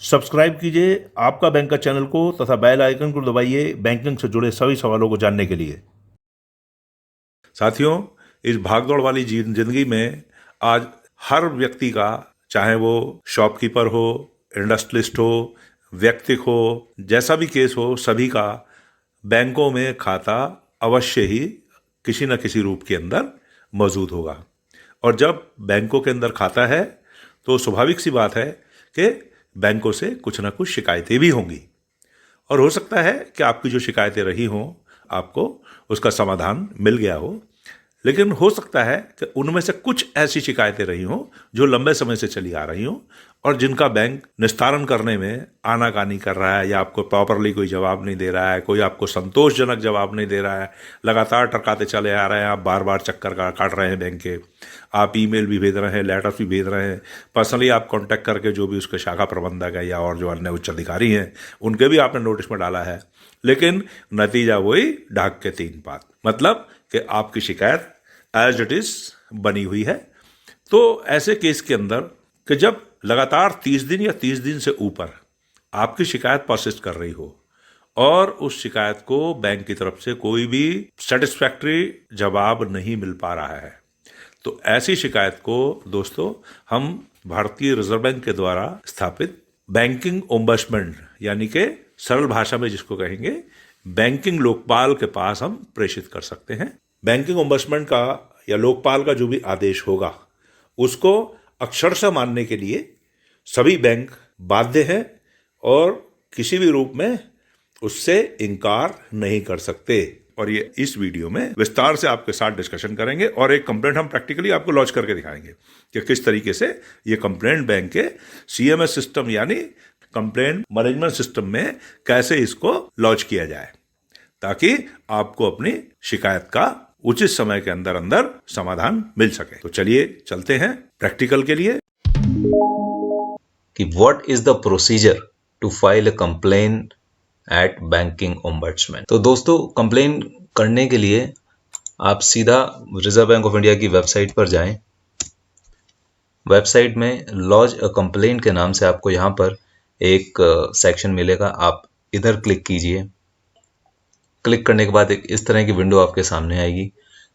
Subscribe कीजिए आपका bank का चैनल को तथा बेल आइकन को दबाइए बैंकिंग से जुड़े सभी सवालों को जानने के लिए। साथियों, इस भागदौड़ वाली जिंदगी में आज हर व्यक्ति का, चाहे वो शॉपकीपर हो, इंडस्ट्रियलिस्ट हो, व्यक्ति हो, जैसा भी केस हो, सभी का बैंकों में खाता अवश्य ही किसी न किसी रूप के अंदर मौजूद होगा। और जब बैंकों के अंदर खाता है तो स्वाभाविक सी बात है कि बैंकों से कुछ ना कुछ शिकायतें भी होंगी, और हो सकता है कि आपकी जो शिकायतें रही हों आपको उसका समाधान मिल गया हो, लेकिन हो सकता है कि उनमें से कुछ ऐसी शिकायतें रही हों जो लंबे समय से चली आ रही हों और जिनका बैंक निस्तारण करने में आनाकानी कर रहा है, या आपको प्रॉपरली कोई जवाब नहीं दे रहा है, कोई आपको संतोषजनक जवाब नहीं दे रहा है, लगातार टरकाते चले आ रहे हैं, आप बार बार चक्कर काट रहे हैं बैंक के, आप ईमेल भी भेज रहे हैं, लेटर्स भी भेज रहे हैं, पर्सनली आप कांटेक्ट करके जो भी उसके शाखा प्रबंधक है या और जो अन्य उच्च अधिकारी हैं उनके भी आपने नोटिस में डाला है, लेकिन नतीजा वही ढाक के तीन पात, मतलब कि आपकी शिकायत एज इट इज बनी हुई है। तो ऐसे केस के अंदर कि जब लगातार 30 दिन या 30 दिन से ऊपर आपकी शिकायत परसिस्ट कर रही हो और उस शिकायत को बैंक की तरफ से कोई भी सेटिस्फैक्टरी जवाब नहीं मिल पा रहा है, तो ऐसी शिकायत को दोस्तों हम भारतीय रिजर्व बैंक के द्वारा स्थापित बैंकिंग ओम्बड्समैन, यानी कि सरल भाषा में जिसको कहेंगे बैंकिंग लोकपाल के पास हम प्रेषित कर सकते हैं। बैंकिंग ओम्बड्समैन का या लोकपाल का जो भी आदेश होगा उसको अक्षरशः मानने के लिए सभी बैंक बाध्य हैं और किसी भी रूप में उससे इनकार नहीं कर सकते। और ये इस वीडियो में विस्तार से आपके साथ डिस्कशन करेंगे और एक कंप्लेंट हम प्रैक्टिकली आपको लॉन्च करके दिखाएंगे कि किस तरीके से ये कंप्लेंट बैंक के CMS सिस्टम यानी कंप्लेंट मैनेजमेंट सिस्टम में कैसे इसको लॉन्च किया जाए, ताकि आपको अपनी शिकायत का उचित समय के अंदर अंदर समाधान मिल सके। तो चलिए चलते हैं प्रैक्टिकल के लिए कि what is the procedure to file a complaint at banking ombudsman. तो दोस्तों, कंप्लेन करने के लिए आप सीधा रिजर्व बैंक ऑफ इंडिया की वेबसाइट पर जाएं। वेबसाइट में लॉन्च अ कंप्लेंट के नाम से आपको यहाँ पर एक सेक्शन मिलेगा, आप इधर क्लिक कीजिए। क्लिक करने के बाद एक इस तरह की विंडो आपके सामने आएगी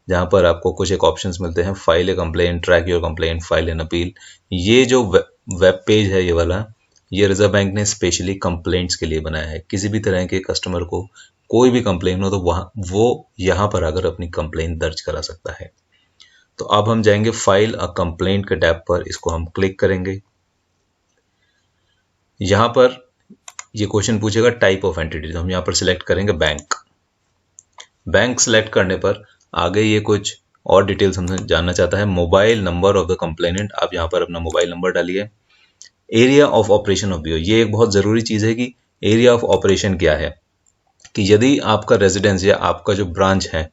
जहाँ पर आपको कुछ एक ऑप्शंस मिलते हैं, file A complaint, track your complaint, file an appeal. ये जो वेब पेज है ये वाला, ये रिजर्व बैंक ने स्पेशली कंप्लेंट्स के लिए बनाया है। किसी भी तरह के कस्टमर को कोई भी कंप्लेंट हो तो वो यहाँ पर आकर अपनी कंप्लेंट दर्ज करा सकता है। तो अब हम जाएंगे फाइल अ कंप्लेंट के टैब पर, इसको हम क्लिक करेंगे। यहाँ पर ये क्वेश्चन पूछेगा टाइप ऑफ एंटिटी, तो हम यहाँ पर सिलेक्ट करेंगे बैंक। बैंक सिलेक्ट करने पर आगे ये कुछ और डिटेल्स हमसे जानना चाहता है। Mobile number of the complainant, आप यहाँ पर अपना मोबाइल नंबर डालिए। Area of operation of BO, ये एक बहुत ज़रूरी चीज़ है कि एरिया ऑफ ऑपरेशन क्या है, कि यदि आपका रेजिडेंस या आपका जो ब्रांच है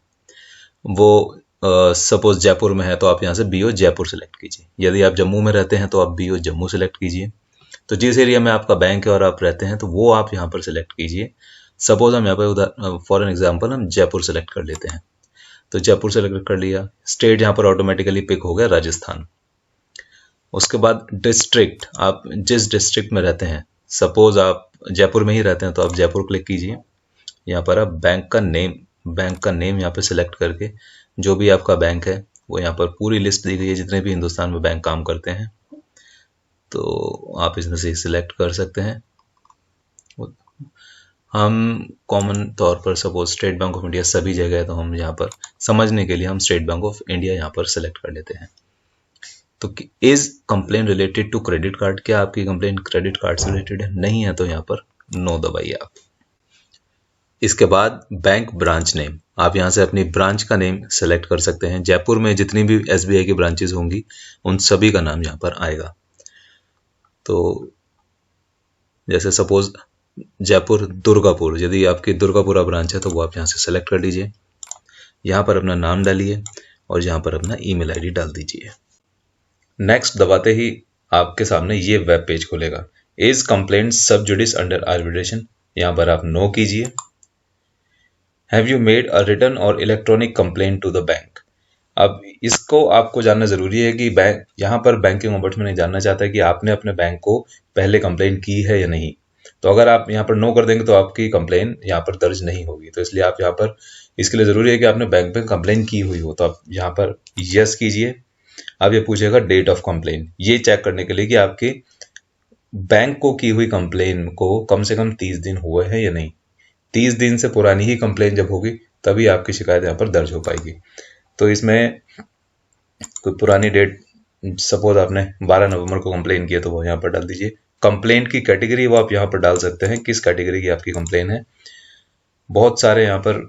वो सपोज जयपुर में है तो आप यहाँ से बीओ जयपुर सेलेक्ट कीजिए। यदि आप जम्मू में रहते हैं तो आप बीओ जम्मू सेलेक्ट कीजिए। तो जिस एरिया में आपका बैंक है और आप रहते हैं तो वो आप यहाँ पर सिलेक्ट कीजिए। सपोज हम यहाँ पर फॉर एन एग्जाम्पल हम जयपुर सेलेक्ट कर लेते हैं, तो जयपुर सेलेक्ट कर लिया। स्टेट यहाँ पर ऑटोमेटिकली पिक हो गया राजस्थान। उसके बाद डिस्ट्रिक्ट, आप जिस डिस्ट्रिक्ट में रहते हैं, सपोज आप जयपुर में ही रहते हैं तो आप जयपुर क्लिक कीजिए। यहाँ पर आप बैंक का नेम यहाँ पे सिलेक्ट करके जो भी आपका बैंक है वो यहाँ पर पूरी लिस्ट दी गई है जितने भी हिंदुस्तान में बैंक काम करते हैं, तो आप इसमें से सिलेक्ट कर सकते हैं। हम कॉमन तौर पर suppose state bank of India सभी जगह है तो हम यहाँ पर समझने के लिए हम स्टेट बैंक ऑफ इंडिया यहाँ पर सिलेक्ट कर लेते हैं। तो is complain related to credit card, क्या आपकी कंप्लेन क्रेडिट कार्ड से रिलेटेड है? नहीं है तो यहाँ पर नो दबाइए आप। इसके बाद बैंक ब्रांच नेम, आप यहाँ से अपनी ब्रांच का नेम सेलेक्ट कर सकते हैं। जयपुर में जितनी भी SBI की ब्रांचेस होंगी उन सभी का नाम यहाँ पर आएगा। तो जैसे सपोज जयपुर दुर्गापुर, यदि आपकी दुर्गापुरा ब्रांच है तो वो आप यहाँ से सेलेक्ट कर लीजिए। यहाँ पर अपना नाम डालिए और यहाँ पर अपना ईमेल आईडी डाल दीजिए। नेक्स्ट दबाते ही आपके सामने ये वेब पेज खुलेगा। Is complaint sub judice under arbitration, यहाँ पर आप नो कीजिए। Have you made a written or electronic complaint to the bank, अब इसको आपको जानना जरूरी है कि बैंक यहाँ पर बैंकिंग ओम्बड्समैन जानना चाहता है कि आपने अपने बैंक को पहले कंप्लेन की है या नहीं। तो अगर आप यहाँ पर नो कर देंगे तो आपकी कंप्लेन यहाँ पर दर्ज नहीं होगी। तो इसलिए आप यहाँ पर इसके लिए जरूरी है कि आपने बैंक पे कंप्लेन की हुई हो। तो आप यहाँ पर यस कीजिए। अब ये पूछेगा डेट ऑफ कंप्लेन, ये चेक करने के लिए कि आपके बैंक को की हुई कंप्लेन को कम से कम 30 दिन हुए हैं या नहीं। 30 दिन से पुरानी ही कंप्लेन जब होगी तभी आपकी शिकायत यहाँ पर दर्ज हो पाएगी। तो इसमें कोई पुरानी डेट, सपोज आपने 12 नवंबर को कंप्लेन किया तो वो यहाँ पर डाल दीजिए। कंप्लेंट की कैटेगरी वो आप यहाँ पर डाल सकते हैं, किस कैटेगरी की आपकी कंप्लेन है। बहुत सारे यहाँ पर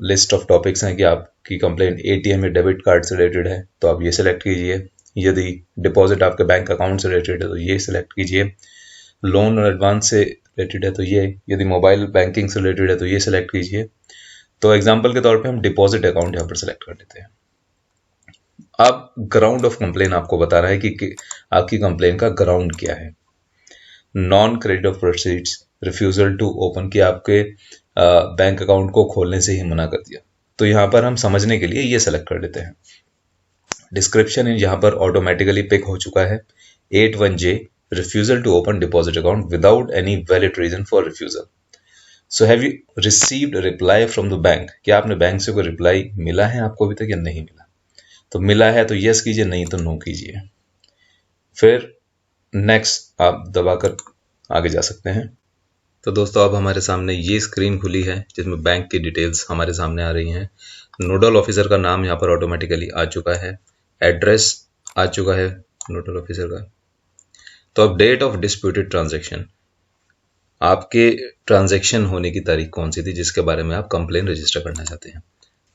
लिस्ट ऑफ टॉपिक्स हैं कि आपकी कंप्लेंट एटीएम या डेबिट कार्ड से रिलेटेड है तो आप ये सिलेक्ट कीजिए। यदि डिपॉजिट आपके बैंक अकाउंट से रिलेटेड है तो ये सिलेक्ट कीजिए। लोन और एडवांस से रिलेटेड है तो ये, यदि मोबाइल बैंकिंग से रिलेटेड है तो ये सिलेक्ट कीजिए। तो एग्जांपल के तौर पे हम डिपॉजिट अकाउंट यहाँ पर सिलेक्ट कर लेते हैं। अब ग्राउंड ऑफ कंप्लेन आपको बता रहा है कि आपकी कंप्लेन का ग्राउंड क्या है। Non credit of proceeds, refusal to open, कि आपके बैंक अकाउंट को खोलने से ही मना कर दिया। तो यहाँ पर हम समझने के लिए ये सेलेक्ट कर लेते हैं। डिस्क्रिप्शन यहाँ पर ऑटोमेटिकली पिक हो चुका है। 81J, refusal to open deposit account without any valid reason for refusal. So have you received reply from the bank, क्या आपने बैंक से कोई रिप्लाई मिला है आपको अभी तक या नहीं मिला। तो मिला है तो यस कीजिए, नहीं तो नो कीजिए। फिर नेक्स्ट आप दबाकर आगे जा सकते हैं। तो दोस्तों अब हमारे सामने ये स्क्रीन खुली है जिसमें बैंक की डिटेल्स हमारे सामने आ रही हैं। नोडल ऑफिसर का नाम यहाँ पर ऑटोमेटिकली आ चुका है, एड्रेस आ चुका है नोडल ऑफिसर का। तो अब डेट ऑफ डिस्प्यूटेड ट्रांजैक्शन, आपके ट्रांजैक्शन होने की तारीख कौन सी थी जिसके बारे में आप कंप्लेन रजिस्टर करना चाहते हैं।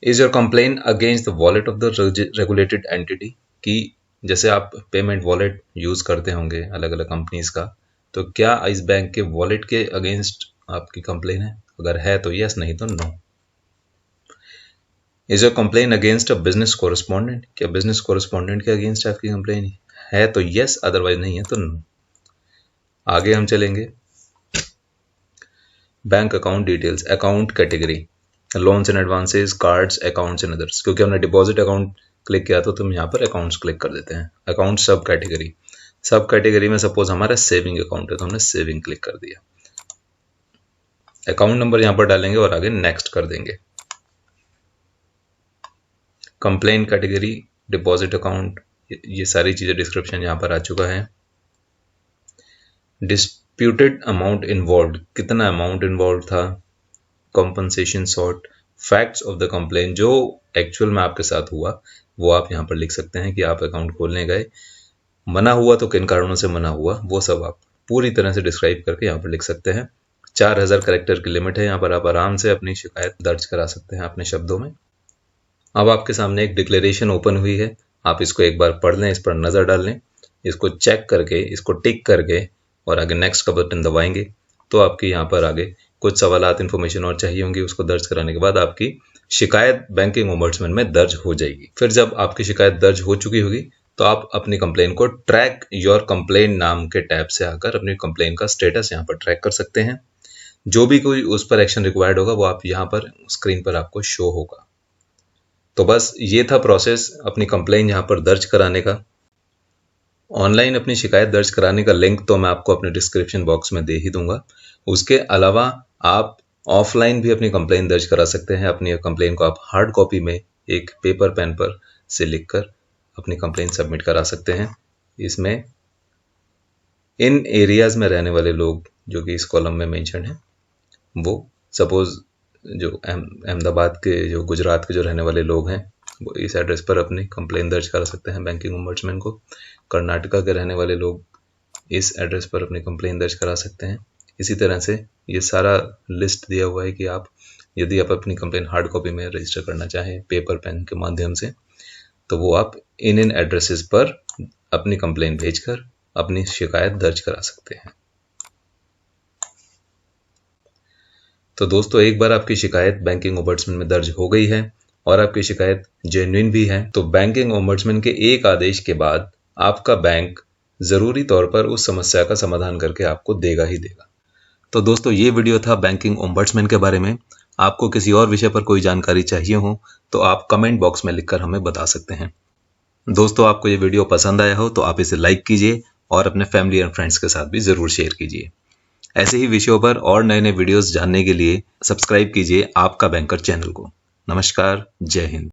Is your complain against the wallet of the regulated entity, कि जैसे आप पेमेंट वॉलेट यूज करते होंगे अलग अलग कंपनीज का, तो क्या इस बैंक के वॉलेट के अगेंस्ट आपकी कंप्लेन है। अगर है तो यस, नहीं तो no. Is your complain against a business correspondent, क्या बिजनेस कोरेस्पॉन्डेंट के अगेंस्ट आपकी कंप्लेन है तो यस, अदरवाइज नहीं है तो नो। आगे हम चलेंगे। Bank account details, account category, loans and advances, cards, accounts and others. क्योंकि हमने डिपॉजिट अकाउंट क्लिक किया तो हम यहाँ पर अकाउंट्स क्लिक कर देते हैं। अकाउंट सब कैटेगरी, सब कैटेगरी में सपोज हमारा सेविंग अकाउंट है तो हमने सेविंग क्लिक कर दिया। अकाउंट नंबर यहाँ पर डालेंगे और आगे नेक्स्ट कर देंगे। कंप्लेन कैटेगरी, डिपॉजिट अकाउंट, ये सारी चीजें डिस्क्रिप्शन यहाँ पर आ चुका है। डिस्प्यूटेड अमाउंट इन्वॉल्व, कितना अमाउंट इन्वॉल्व था। Compensation sort, facts of the complain, जो एक्चुअल में आपके साथ हुआ वो आप यहाँ पर लिख सकते हैं कि आप अकाउंट खोलने गए, मना हुआ तो किन कारणों से मना हुआ, वो सब आप पूरी तरह से डिस्क्राइब करके यहाँ पर लिख सकते हैं। 4000 कैरेक्टर की लिमिट है, यहाँ पर आप आराम से अपनी शिकायत दर्ज करा सकते हैं अपने शब्दों में। अब आपके सामने एक डिक्लेरेशन ओपन हुई है, आप इसको एक बार पढ़ लें, इस पर नजर डाल लें, इसको चेक करके, इसको टिक करके और आगे नेक्स्ट का बटन दबाएंगे तो आपके यहाँ पर आगे कुछ सवालात इन्फॉर्मेशन और चाहिए होंगी, उसको दर्ज कराने के बाद आपकी शिकायत बैंकिंग ओम्बड्समैन में दर्ज हो जाएगी। फिर जब आपकी शिकायत दर्ज हो चुकी होगी तो आप अपनी कंप्लेन को ट्रैक योर कंप्लेन नाम के टैब से आकर अपनी कंप्लेन का स्टेटस यहाँ पर ट्रैक कर सकते हैं। जो भी कोई उस पर एक्शन रिक्वायर्ड होगा वो आप यहाँ पर स्क्रीन पर आपको शो होगा। तो बस ये था प्रोसेस अपनी कंप्लेन यहाँ पर दर्ज कराने का। ऑनलाइन अपनी शिकायत दर्ज कराने का लिंक तो मैं आपको अपने डिस्क्रिप्शन बॉक्स में दे ही दूंगा। उसके अलावा आप ऑफलाइन भी अपनी कंप्लेन दर्ज करा सकते हैं। अपनी कंप्लेन को आप हार्ड कॉपी में एक पेपर पेन पर से लिखकर अपनी कंप्लेन सबमिट करा सकते हैं। इसमें इन एरियाज में रहने वाले लोग जो कि इस कॉलम में मेंशन है, वो सपोज जो अहमदाबाद के, जो गुजरात के जो रहने वाले लोग हैं वो इस एड्रेस पर अपनी कंप्लेन दर्ज करा सकते हैं बैंकिंग ओम्बड्समैन को। कर्नाटका के रहने वाले लोग इस एड्रेस पर अपनी कंप्लेन दर्ज करा सकते हैं। इसी तरह से ये सारा लिस्ट दिया हुआ है कि आप यदि आप अपनी कंप्लेन हार्ड कॉपी में रजिस्टर करना चाहें पेपर पेन के माध्यम से, तो वो आप इन एड्रेसेस पर अपनी कंप्लेन भेजकर अपनी शिकायत दर्ज करा सकते हैं। तो दोस्तों एक बार आपकी शिकायत बैंकिंग ओम्बड्समैन में दर्ज हो गई है और आपकी शिकायत जेन्युइन भी है, तो बैंकिंग ओम्बड्समैन के एक आदेश के बाद आपका बैंक जरूरी तौर पर उस समस्या का समाधान करके आपको देगा ही देगा। तो दोस्तों ये वीडियो था बैंकिंग ओम्बड्समैन के बारे में। आपको किसी और विषय पर कोई जानकारी चाहिए हो तो आप कमेंट बॉक्स में लिखकर हमें बता सकते हैं। दोस्तों, आपको ये वीडियो पसंद आया हो तो आप इसे लाइक कीजिए और अपने फैमिली एंड फ्रेंड्स के साथ भी ज़रूर शेयर कीजिए। ऐसे ही विषयों पर और नए-नए वीडियोस जानने के लिए सब्सक्राइब कीजिए आपका बैंकर चैनल को। नमस्कार, जय हिंद।